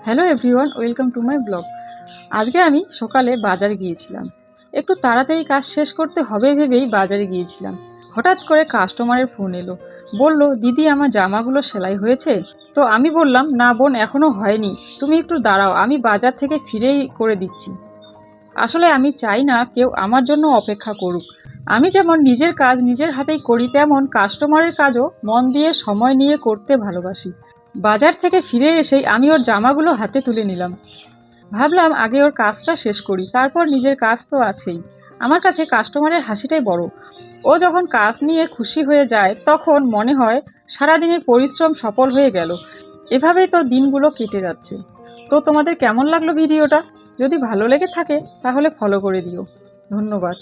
Hello everyone, welcome to my blog. আজকে আমি সকালে বাজারে গিয়েছিলাম। একটু তাড়াতাড়ি কাজ শেষ করতে হবে ভেবেই বাজারে গিয়েছিলাম। হঠাৎ করে কাস্টমারের ফোন এলো, বলল, দিদি আমার জামাগুলো সেলাই হয়েছে? তো আমি বললাম, না বোন, এখনও হয়নি, তুমি একটু দাঁড়াও, আমি বাজার থেকে ফিরেই করে দিচ্ছি। আসলে আমি চাই না কেউ আমার জন্য অপেক্ষা করুক। আমি যেমন নিজের কাজ নিজের হাতেই করি, তেমন কাস্টমারের কাজও মন দিয়ে সময় নিয়ে করতে ভালোবাসি। বাজার থেকে ফিরে এসেই আমি ওর জামাগুলো হাতে তুলে নিলাম। ভাবলাম আগে ওর কাজটা শেষ করি, তারপর নিজের কাজ তো আছেই। আমার কাছে কাস্টমারের হাসিটাই বড়। ও যখন কাজ নিয়ে খুশি হয়ে যায় তখন মনে হয় সারাদিনের পরিশ্রম সফল হয়ে গেল। এভাবেই তো দিনগুলো কেটে যাচ্ছে। তো তোমাদের কেমন লাগলো ভিডিওটা? যদি ভালো লেগে থাকে তাহলে ফলো করে দিও। ধন্যবাদ।